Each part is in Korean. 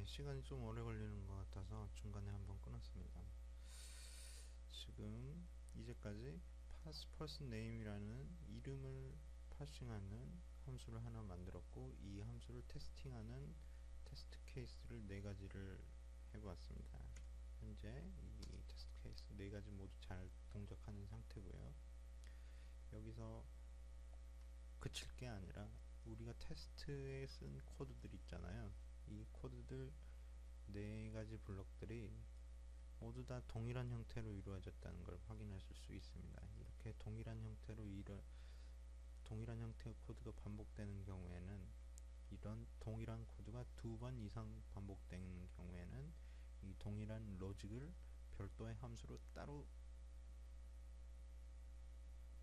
네, 시간이 좀 오래 걸리는 것 같아서 중간에 한번 끊었습니다. 지금 이제까지 pass_person_name이라는 이름을 파싱하는 함수를 하나 만들었고, 이 함수를 테스팅하는 테스트 케이스를 네 가지를 해보았습니다. 현재 이 테스트 케이스 네 가지 모두 잘 동작하는 상태고요. 여기서 그칠 게 아니라 우리가 테스트에 쓴 코드들 있잖아요. 이 코드들 네 가지 블록들이 모두 다 동일한 형태로 이루어졌다는 걸 확인하실 수 있습니다. 이렇게 동일한 형태의 코드가 반복되는 경우에는, 이런 동일한 코드가 두 번 이상 반복되는 경우에는 이 동일한 로직을 별도의 함수로 따로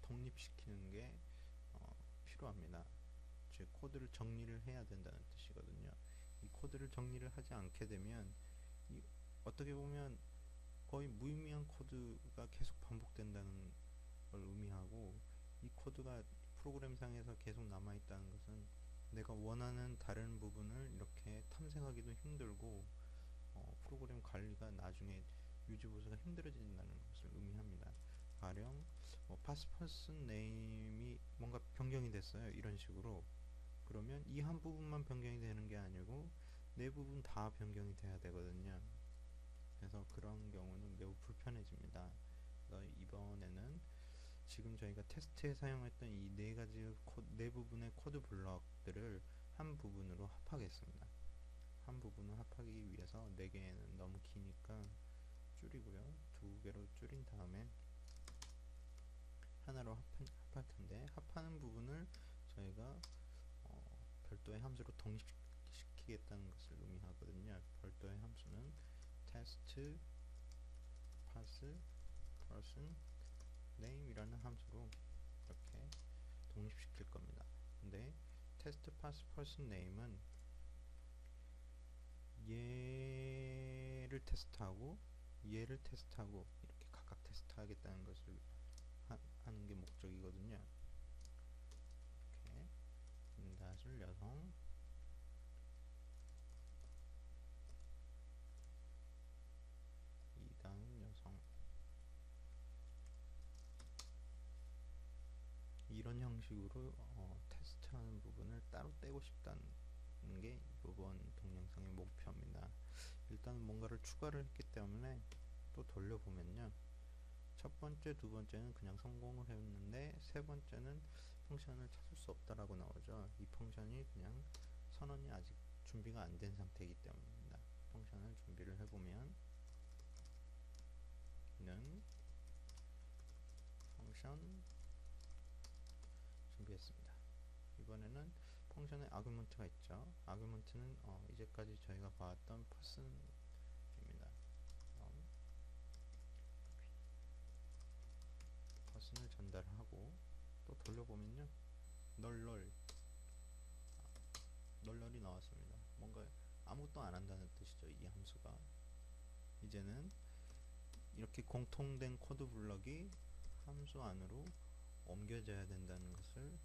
독립시키는 게 필요합니다. 즉 코드를 정리를 해야 된다는 뜻이거든요. 이 코드를 정리를 하지 않게 되면 어떻게 보면 거의 무의미한 코드가 계속 반복된다는 걸 의미하고, 이 코드가 프로그램상에서 계속 남아있다는 것은 내가 원하는 다른 부분을 이렇게 탐색하기도 힘들고 프로그램 관리가 나중에 유지보수가 힘들어진다는 것을 의미합니다. 가령 pass_person name이 뭔가 변경이 됐어요. 이런 식으로. 그러면 이 한 부분만 변경이 되는 게 아니고 네 부분 다 변경이 돼야 되거든요. 그래서 그런 경우는 매우 불편해집니다. 그래서 이번에는 지금 저희가 테스트에 사용했던 이 네 가지 네 부분의 코드 블럭들을 한 부분으로 합하겠습니다. 한 부분을 합하기 위해서 네 개는 너무 기니까 줄이고요. 두 개로 줄인 다음에 하나로 합할 텐데, 합하는 부분을 저희가 별도의 함수로 독립시키겠다는 것을 의미하거든요. 별도의 함수는 test pass person name 이라는 함수로 이렇게 독립시킬 겁니다. 근데 test pass person name은 얘를 테스트하고 얘를 테스트하고 이렇게 각각 테스트하겠다는 것을 하는 게 목적이거든요. 이렇게 인닷을 여성 2단 여성 이런 형식으로 테스트하는 부분을 따로 떼고 싶다는 게 이번 동영상의 목표입니다. 일단 뭔가를 추가를 했기 때문에 또 돌려보면요, 첫 번째, 두 번째는 그냥 성공을 했는데 세 번째는 펑션을 찾을 수 없다라고 나오죠. 이 펑션이 그냥 선언이 아직 준비가 안 된 상태이기 때문입니다. 펑션을 준비를 해보면 는 펑션 준비했습니다. 이번에는 펑션에 아규먼트가 있죠. 아규먼트는 이제까지 저희가 봐왔던 person입니다. person을 전달하고 또 돌려보면요, 널널이 나왔습니다. 뭔가 아무것도 안 한다는 뜻이죠. 이 함수가 이제는 이렇게 공통된 코드 블럭이 함수 안으로 옮겨져야 된다는 것을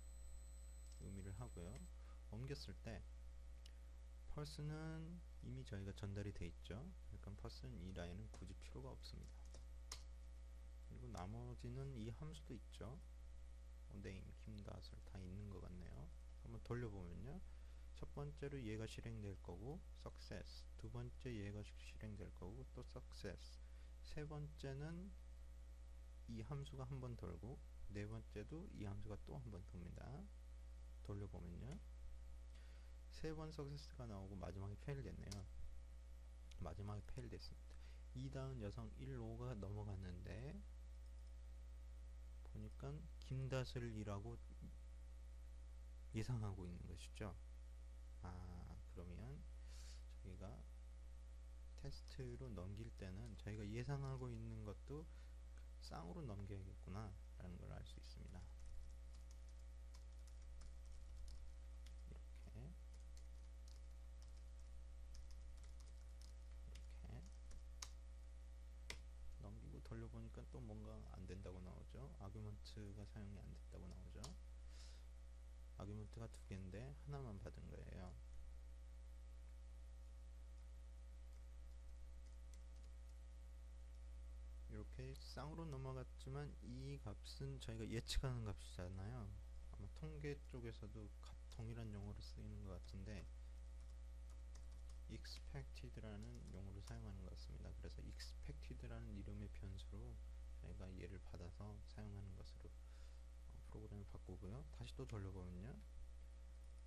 의미를 하고요. 옮겼을 때 person은 이미 저희가 전달이 돼 있죠. 그러니까 person 이 라인은 굳이 필요가 없습니다. 그리고 나머지는 이 함수도 있죠. name, 김닷을 다 있는 것 같네요. 한번 돌려보면요, 첫 번째로 얘가 실행될 거고 success, 두 번째 얘가 실행될 거고 또 success, 세 번째는 이 함수가 한 번 돌고 네 번째도 이 함수가 또 한 번 돕니다. 돌려보면요, 세 번 success가 나오고 마지막에 fail 됐네요. 마지막에 fail 됐습니다. 2다운 여성 1로가 넘어갔는데 보니까 김닷을 이라고 예상하고 있는 것이죠. 그러면 저희가 테스트로 넘길 때는 저희가 예상하고 있는 것도 쌍으로 넘겨야겠구나 라는 걸 알 수 있습니다. 이렇게 넘기고 돌려보니까 또 뭔가 안 된다고 나오죠. 아규먼트가 사용이 안 됐다고 나오죠. 아규먼트가 두 개인데 하나만 받은 거예요. 이게 쌍으로 넘어갔지만 이 값은 저희가 예측하는 값이잖아요. 아마 통계 쪽에서도 동일한 용어로 쓰이는 것 같은데 expected라는 용어를 사용하는 것 같습니다. 그래서 expected라는 이름의 변수로 저희가 얘를 받아서 사용하는 것으로 프로그램을 바꾸고요. 다시 또 돌려보면요.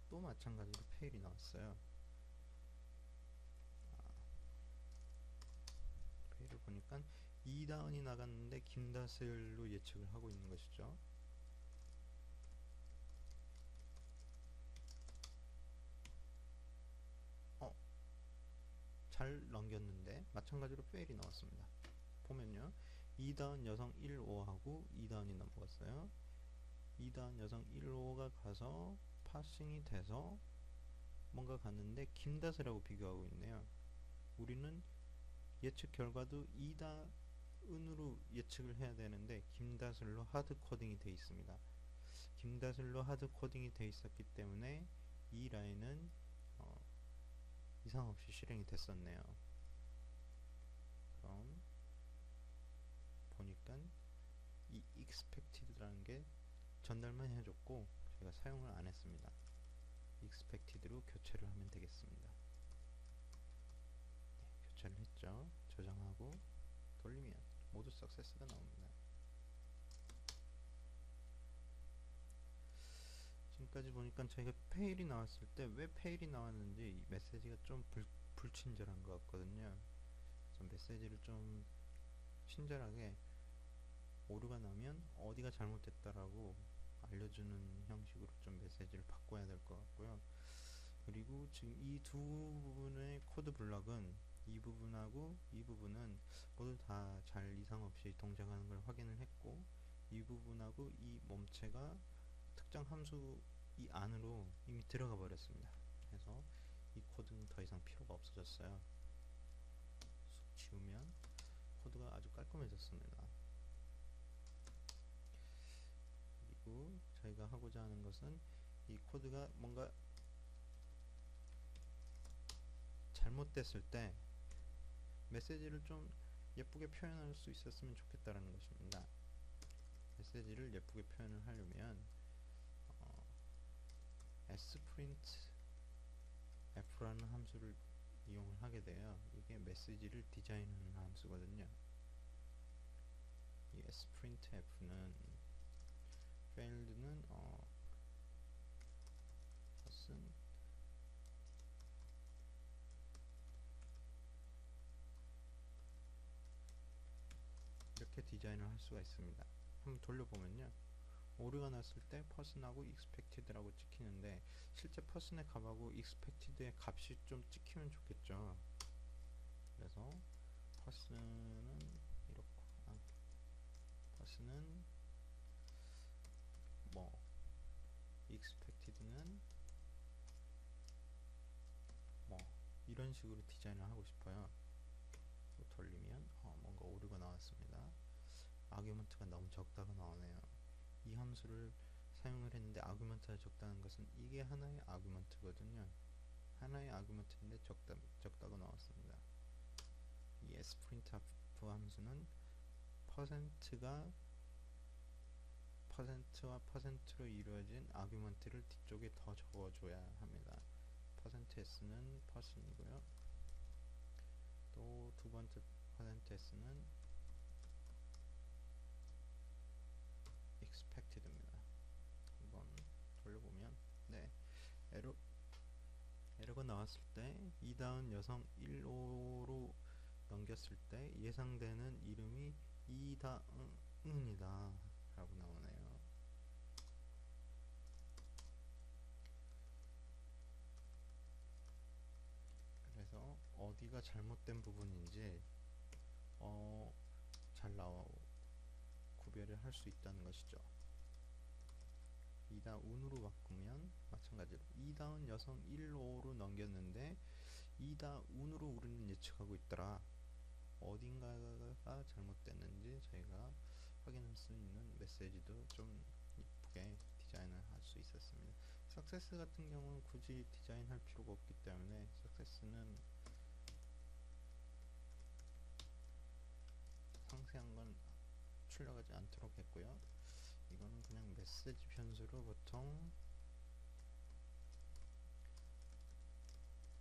또 마찬가지로 fail이 나왔어요. fail을 보니까 이다운이 나갔는데 김다슬로 예측을 하고 있는 것이죠. 잘 넘겼는데 마찬가지로 fail이 나왔습니다. 보면요. 2다운 여성 1호하고 2다운이 넘어갔어요. 2다운 여성 1호가 가서 파싱이 돼서 뭔가 갔는데 김다슬하고 비교하고 있네요. 우리는 예측 결과도 2다운으로 예측을 해야 되는데 김다슬로 하드 코딩이 되어 있습니다. 김다슬로 하드 코딩이 되어 있었기 때문에 이 라인은 이상 없이 실행이 됐었네요. 그럼 보니까 이 expected라는 게 전달만 해줬고 제가 사용을 안 했습니다. expected로 교체를 하면 되겠습니다. 네, 교체를 했죠. 저장하고 돌리면 모두 석세스가 나옵니다. 지금까지 보니까 저희가 페일이 나왔을 때 왜 페일이 나왔는지 이 메시지가 좀 불친절한 것 같거든요. 그래서 메시지를 좀 친절하게 오류가 나면 어디가 잘못됐다라고 알려주는 형식으로 좀 메시지를 바꿔야 될 것 같고요. 그리고 지금 이 두 부분의 코드 블럭은 이 부분하고 이 부분은 모두 다 잘 이상 없이 동작하는 걸 확인을 했고 이 부분하고 이 몸체가 특정 함수 이 안으로 이미 들어가 버렸습니다. 그래서 이 코드는 더 이상 필요가 없어졌어요. 쑥 지우면 코드가 아주 깔끔해졌습니다. 그리고 저희가 하고자 하는 것은 이 코드가 뭔가 잘못됐을 때 메시지를 좀 예쁘게 표현할 수 있었으면 좋겠다라는 것입니다. 메시지를 예쁘게 표현을 하려면 sprint f라는 함수를 이용을 하게 돼요. 이게 메시지를 디자인하는 함수거든요. 이 sprint f는 failed는 person 이렇게 디자인을 할 수가 있습니다. 한번 돌려보면요. 오류가 났을 때 person하고 expected라고 찍히는데 실제 person의 값하고 expected의 값이 좀 찍히면 좋겠죠. 그래서 person은 이렇고 person은 뭐 expected는 뭐 이런 식으로 디자인을 하고 싶어요. 또 돌리면 뭔가 오류가 나왔습니다. 아규먼트가 너무 적다가 나오네요. 이 함수를 사용을 했는데 아규먼트가 적다는 것은 이게 하나의 아규먼트거든요. 하나의 아규먼트인데 적다고 나왔습니다. 이 sprintf 함수는 퍼센트가 퍼센트와 퍼센트로 이루어진 아규먼트를 뒤쪽에 더 적어줘야 합니다. 퍼센트 s는 person이고요. 또 두 번째 퍼센트 s는 expected입니다. 한번 돌려보면 네 에러가 나왔을 때 2다운 여성 1호로 넘겼을 때 예상되는 이름이 이다은이다 라고 나오네요. 그래서 어디가 잘못된 부분인지 잘 구별을 할 수 있다는 것이죠. 이다운으로 바꾸면 마찬가지로 이다운 여성 1호로 넘겼는데 이다운으로 우리는 예측하고 있더라. 어딘가가 잘못됐는지 저희가 확인할 수 있는 메시지도 좀 이쁘게 디자인을 할 수 있었습니다. 석세스 같은 경우는 굳이 디자인할 필요가 없기 때문에 석세스는 상세한 건 출력하지 않도록 했고요. 이거는 그냥 메시지 변수로 보통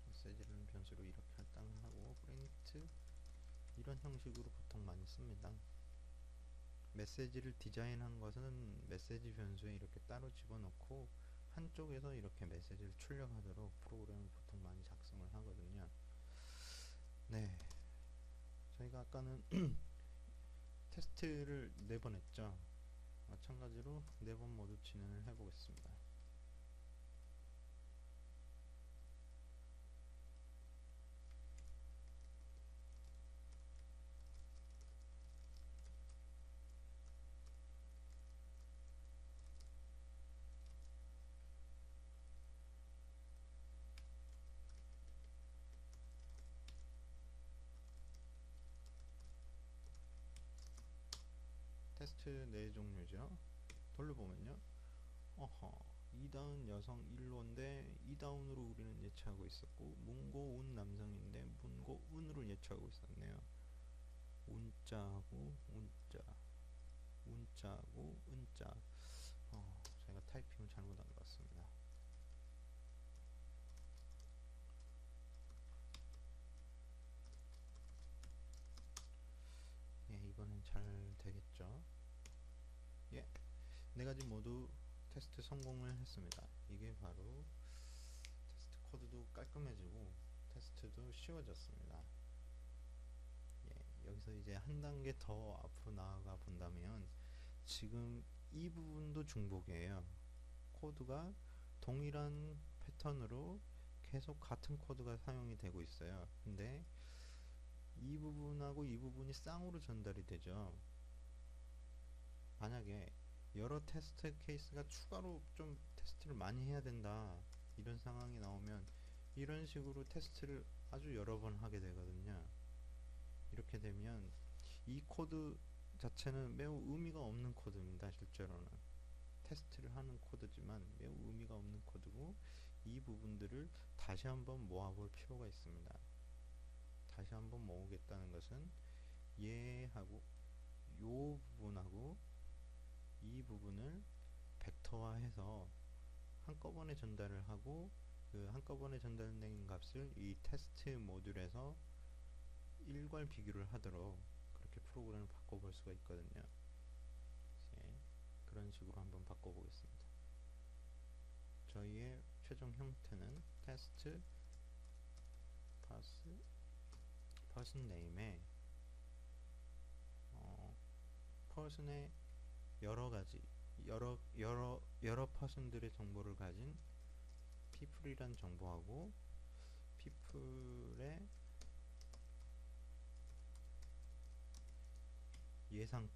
메시지라는 변수로 이렇게 할당을 하고 프린트 이런 형식으로 보통 많이 씁니다. 메시지를 디자인한 것은 메시지 변수에 이렇게 따로 집어넣고 한쪽에서 이렇게 메시지를 출력하도록 프로그램을 보통 많이 작성을 하거든요. 네, 저희가 아까는 테스트를 4번 했죠. 마찬가지로 4번 모두 진행을 해보겠습니다. 테스트 4종류죠. 돌려보면요. 어허, 이다운 여성 1로인데 이다운으로 우리는 예측하고 있었고 문고 운 남성인데 문고 운으로 예측하고 있었네요. 운자하고 운자, 운자하고 은자. 제가 타이핑을 잘못한 것 같습니다. 예, 이번엔 잘 되겠죠. 예, 4가지 모두 테스트 성공을 했습니다. 이게 바로 테스트 코드도 깔끔해지고 테스트도 쉬워졌습니다. 예, 여기서 이제 한 단계 더 앞으로 나아가 본다면 지금 이 부분도 중복이에요. 코드가 동일한 패턴으로 계속 같은 코드가 사용이 되고 있어요. 근데 이 부분하고 이 부분이 쌍으로 전달이 되죠. 만약에 여러 테스트 케이스가 추가로 좀 테스트를 많이 해야 된다 이런 상황이 나오면 이런 식으로 테스트를 아주 여러 번 하게 되거든요. 이렇게 되면 이 코드 자체는 매우 의미가 없는 코드입니다. 실제로는 테스트를 하는 코드지만 매우 의미가 없는 코드고 이 부분들을 다시 한번 모아볼 필요가 있습니다. 다시 한번 모으겠다는 것은 얘하고 요 부분하고 이 부분을 벡터화해서 한꺼번에 전달을 하고 그 한꺼번에 전달된 값을 이 테스트 모듈에서 일괄 비교를 하도록 그렇게 프로그램을 바꿔볼 수가 있거든요. 네, 그런 식으로 한번 바꿔보겠습니다. 저희의 최종 형태는 테스트 퍼슨 네임에 퍼슨의 여러가지 여러 퍼슨들의 정보를 가진 people이란 정보하고 people의 예상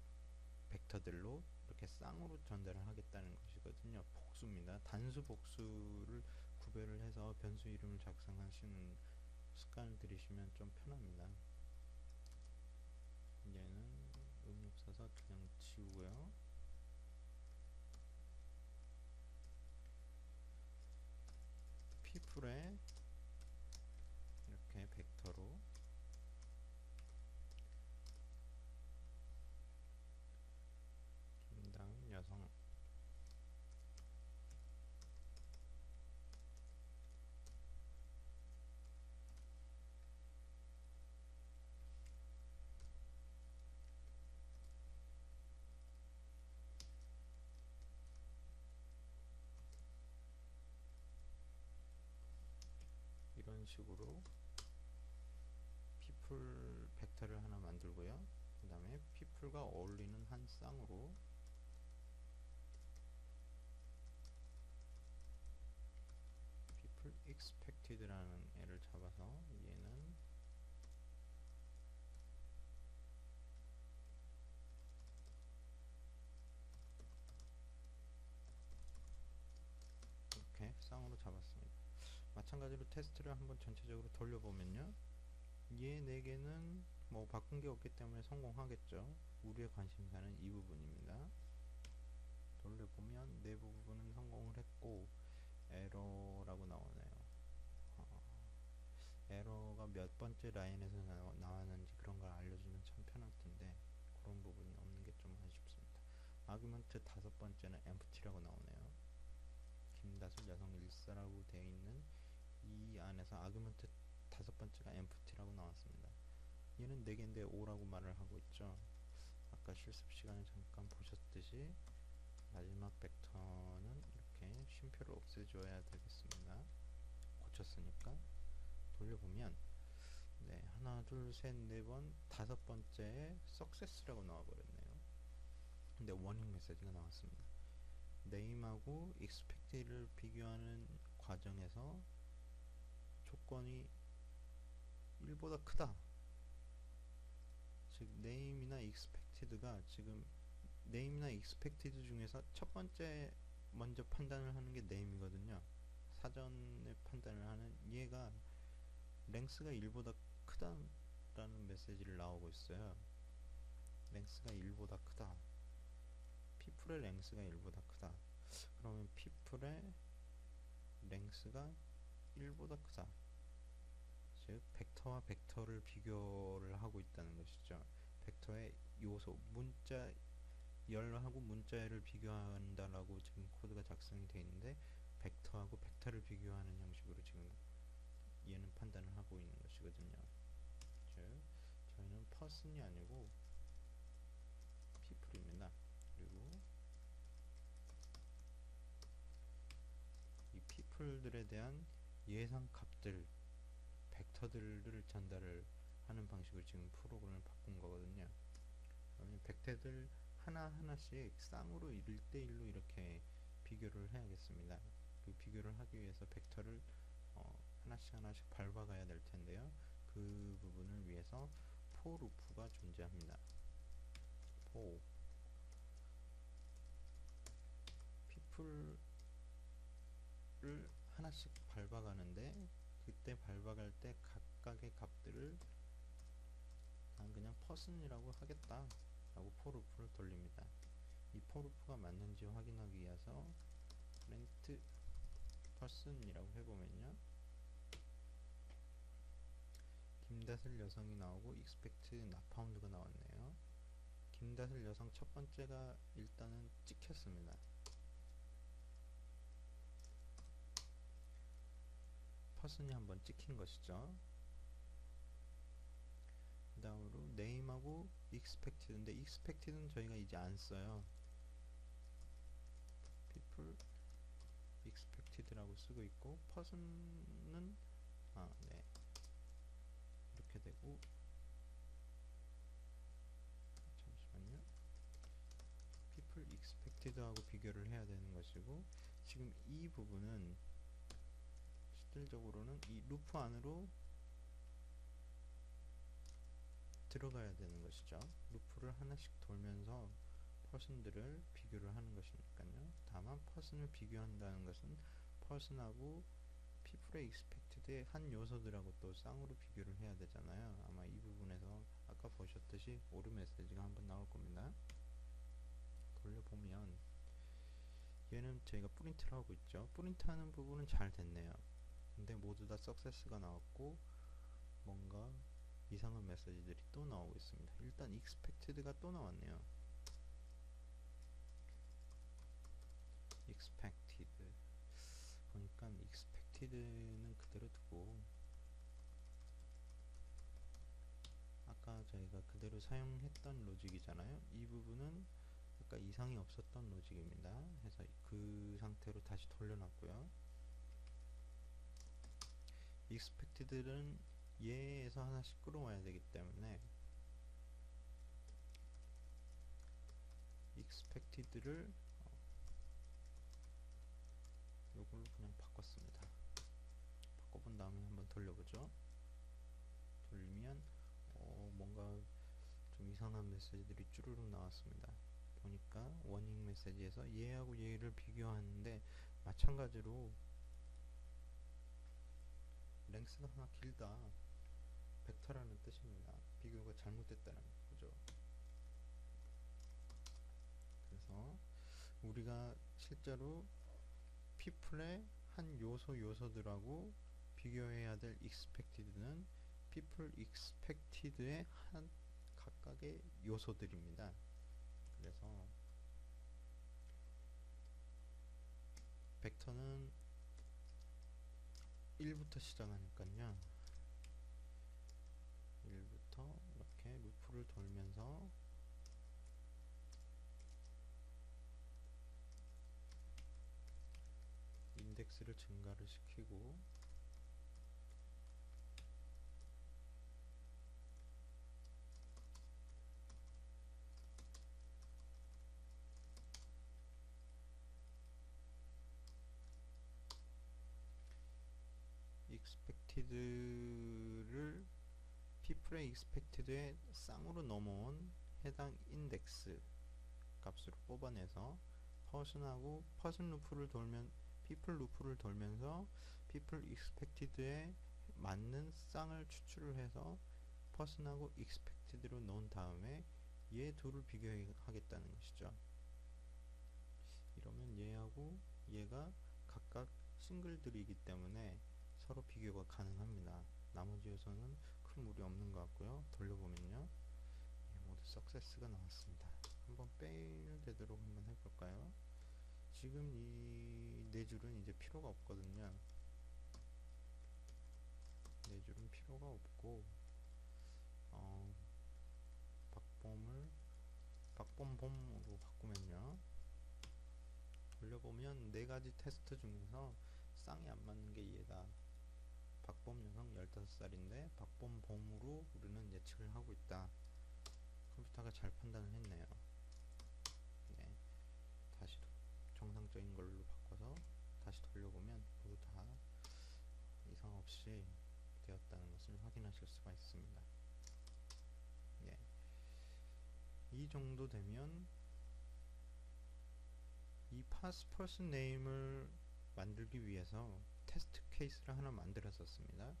벡터들로 이렇게 쌍으로 전달을 하겠다는 것이거든요. 복수입니다. 단수 복수를 구별을 해서 변수 이름을 작성하시는 습관을 들이시면 좀 편합니다. 얘는 의미 없어서 그냥 지우고요. people에 이렇게 벡터로 김다은 여성 이런 식으로 people 벡터를 하나 만들고요. 그 다음에 people과 어울리는 한 쌍으로 people expected라는 애를 잡아서 얘는 이렇게 쌍으로 잡았습니다. 마찬가지로 테스트를 한번 전체적으로 돌려보면요. 얘 4개는 뭐 바꾼 게 없기 때문에 성공하겠죠. 우리의 관심사는 이 부분입니다. 돌려보면 내부 부분은 성공을 했고 에러라고 나오네요. 에러가 몇 번째 라인에서 나왔는지 그런 걸 알려주면 참 편할 텐데 그런 부분이 없는 게 좀 아쉽고 아규먼트 다섯 번째는 empty라고 나오네요. 김다슬 여성 일사라고 되어 있는 이 안에서 아규먼트 다섯 번째가 empty라고 나왔습니다. 얘는 4개인데 5라고 말을 하고 있죠. 아까 실습 시간에 잠깐 보셨듯이 마지막 벡터는 이렇게 쉼표를 없애줘야 되겠습니다. 고쳤으니까 돌려보면 네, 하나 둘 셋 네 번 다섯 번째에 success라고 나와버렸네요. 근데 워닝 메시지가 나왔습니다. name하고 expected를 비교하는 과정에서 조건이 1보다 크다. 즉 name이나 expected가 지금 name이나 expected 중에서 첫 번째 먼저 판단을 하는 게 name이거든요. 사전에 판단을 하는 얘가 length가 1보다 크다라는 메시지를 나오고 있어요. length가 1보다 크다. people의 length가 1보다 크다. 그러면 people의 length가 1보다 크다. 즉 벡터와 벡터를 비교를 하고 있다는 것이죠. 벡터의 요소, 문자 열하고 문자열을 비교한다라고 지금 코드가 작성이 되어 있는데 벡터하고 벡터를 비교하는 형식으로 지금 얘는 판단을 하고 있는 것이거든요. 즉 저희는 person이 아니고 people입니다. 그리고 이 people들에 대한 예상 값들 벡터들을 전달을 하는 방식으로 지금 프로그램을 바꾼 거거든요. 그러면 벡터들 하나하나씩 쌍으로 1대1로 이렇게 비교를 해야겠습니다. 그 비교를 하기 위해서 벡터를 하나씩 밟아가야 될 텐데요. 그 부분을 위해서 for loop가 존재합니다. for people를 하나씩 밟아가는데 그때 밟아갈 때 각각의 값들을 난 그냥 person이라고 하겠다 라고 for loop를 돌립니다. 이 for loop가 맞는지 확인하기 위해서 print person이라고 해보면요, 김다슬 여성이 나오고 expect not found가 나왔네요. 김다슬 여성 첫 번째가 일단은 찍혔습니다. person이 한번 찍힌 것이죠. 그 다음으로 name하고 expected인데 expected는 저희가 이제 안 써요. people expected라고 쓰고 있고 person은 네, 이렇게 되고, 잠시만요, people expected하고 비교를 해야 되는 것이고, 지금 이 부분은 실질적으로는 이 루프 안으로 들어가야 되는 것이죠. 루프를 하나씩 돌면서 person들을 비교를 하는 것이니까요. 다만 person을 비교한다는 것은 person하고 people의 expected의 한 요소들하고 또 쌍으로 비교를 해야 되잖아요. 아마 이 부분에서 아까 보셨듯이 오류 메시지가 한번 나올 겁니다. 돌려보면 얘는 저희가 프린트를 하고 있죠. 프린트하는 부분은 잘 됐네요. 근데 모두 다 success가 나왔고 뭔가 이상한 메시지들이 또 나오고 있습니다. 일단 expected가 또 나왔네요. expected 보니까 expected는 그대로 두고 아까 저희가 그대로 사용했던 로직이잖아요. 이 부분은 아까 이상이 없었던 로직입니다. 해서 그 상태로 다시 돌려놨고요. expected는 얘에서 하나씩 끌어와야 되기 때문에 expected를 이걸로 그냥 바꿨습니다. 바꿔본 다음에 한번 돌려보죠. 돌리면 뭔가 좀 이상한 메시지들이 쭈루룩 나왔습니다. 보니까 워닝 메시지에서 얘하고 얘를 비교하는데 마찬가지로 랭스가 하나 길다, 벡터라는 뜻입니다. 비교가 잘못됐다는 거죠. 그래서 우리가 실제로 people의 한 요소들하고 비교해야 될 expected는 people expected의 한 각각의 요소들입니다. 그래서 벡터는 1부터 시작하니까요. 1부터 이렇게 루프를 돌면서 인덱스를 증가를 시키고 expected를 people의 expected에 쌍으로 넘어온 해당 인덱스 값으로 뽑아내서 person하고 person 루프를 돌면 people 루프를 돌면서 people expected에 맞는 쌍을 추출을 해서 person하고 expected로 넣은 다음에 얘 둘을 비교하겠다는 것이죠. 이러면 얘하고 얘가 각각 싱글들이기 때문에 서로 비교가 가능합니다. 나머지 요소는 큰 무리 없는 것 같고요. 돌려보면요, 모두 석세스가 나왔습니다. 한번 페일 되도록 한번 해볼까요? 지금 이 네 줄은 이제 필요가 없거든요. 네 줄은 필요가 없고 박범봄으로 바꾸면요, 돌려보면 네 가지 테스트 중에서 쌍이 안 맞는 게 얘다. 박범 여성 15살인데 박범봄으로 우리는 예측을 하고 있다. 컴퓨터가 잘 판단을 했네요. 네, 다시 정상적인 걸로 바꿔서 다시 돌려보면 모두 다 이상 없이 되었다는 것을 확인하실 수가 있습니다. 예, 이 정도 되면 이 pass person name을 만들기 위해서 테스트 케이스를 하나 만들었었습니다.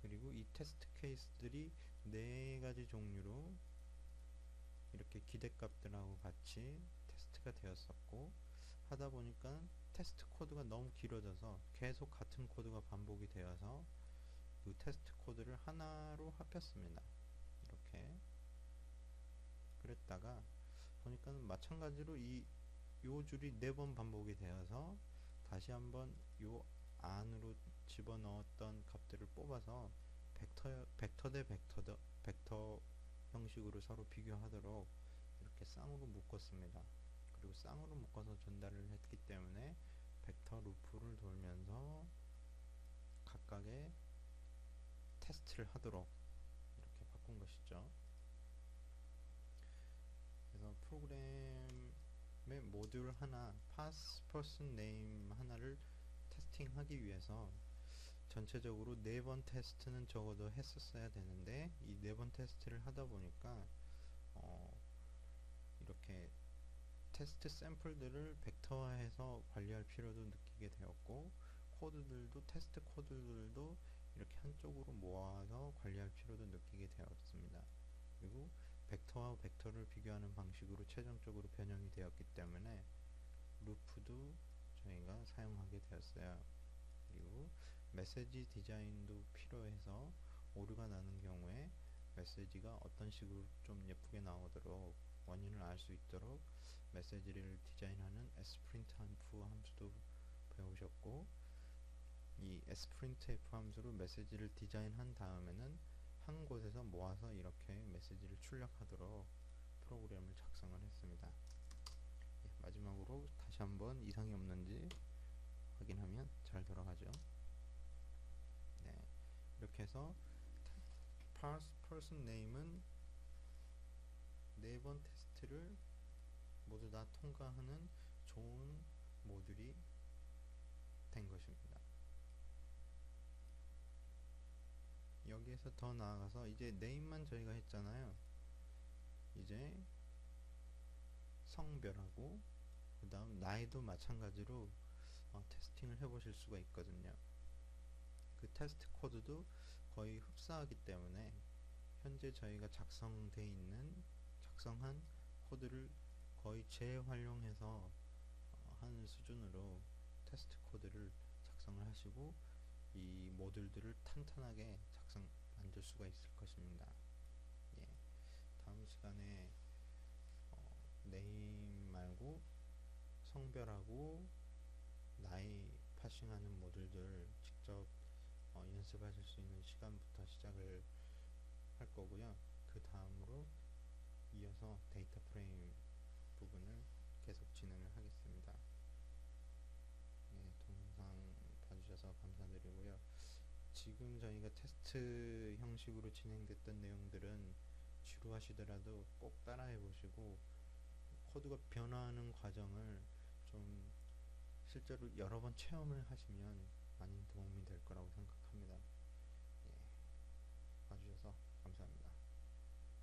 그리고 이 테스트 케이스들이 네 가지 종류로 이렇게 기대값들하고 같이 테스트가 되었었고, 하다 보니까 테스트 코드가 너무 길어져서 계속 같은 코드가 반복이 되어서 그 테스트 코드를 하나로 합했습니다. 이렇게 그랬다가 보니까 마찬가지로 요 줄이 4번 반복이 되어서 다시 한번 요 안으로 집어넣었던 값들을 뽑아서 벡터 대 벡터 형식으로 서로 비교하도록 이렇게 쌍으로 묶었습니다. 그리고 쌍으로 묶어서 전달을 했기 때문에 벡터 루프를 돌면서 각각의 테스트를 하도록 이렇게 바꾼 것이죠. 그래서 프로그램의 모듈 하나, pass person name 하나를 테스팅하기 위해서 전체적으로 4번 테스트는 적어도 했었어야 되는데, 이 4번 테스트를 하다 보니까 이렇게 테스트 샘플들을 벡터화해서 관리할 필요도 느끼게 되었고, 코드들도 테스트 코드들도 이렇게 한쪽으로 모아서 관리할 필요도 느끼게 되었습니다. 그리고 벡터와 벡터를 비교하는 방식으로 최종적으로 변형이 되었기 때문에 루프도 저희가 사용하게 되었어요. 그리고 메시지 디자인도 필요해서 오류가 나는 경우에 메시지가 어떤 식으로 좀 예쁘게 나오도록 원인을 알 수 있도록 메시지를 디자인하는 sprintf 함수도 배우셨고, 이 sprintf 함수로 메시지를 디자인한 다음에는 한 곳에서 모아서 이렇게 메시지를 출력하도록 프로그램을 작성을 했습니다. 예, 마지막으로 다시 한번 이상이 없는지 확인하면 잘 돌아가죠. 네, 이렇게 해서 pass person name은 4번 테스트를 모두 다 통과하는 좋은 모듈이 된 것입니다. 여기에서 더 나아가서 이제 네임만 저희가 했잖아요. 이제 성별하고 그 다음 나이도 마찬가지로 테스팅을 해보실 수가 있거든요. 그 테스트 코드도 거의 흡사하기 때문에 현재 저희가 작성한 코드를 거의 재활용해서 하는 수준으로 테스트 코드를 작성을 하시고 이 모듈들을 탄탄하게 만들 수가 있을 것입니다. 예, 다음 시간에 네임 말고 성별하고 나이 파싱하는 모듈들 직접 연습하실 수 있는 시간부터 시작을 할 거고요. 그 다음으로 이어서 데이터 프레임 부분을 계속 진행을 하겠습니다. 네, 동영상 봐주셔서 감사드리고요. 지금 저희가 테스트 형식으로 진행됐던 내용들은 지루하시더라도 꼭 따라해 보시고 코드가 변화하는 과정을 좀 실제로 여러 번 체험을 하시면 많이 도움이 될 거라고 생각합니다.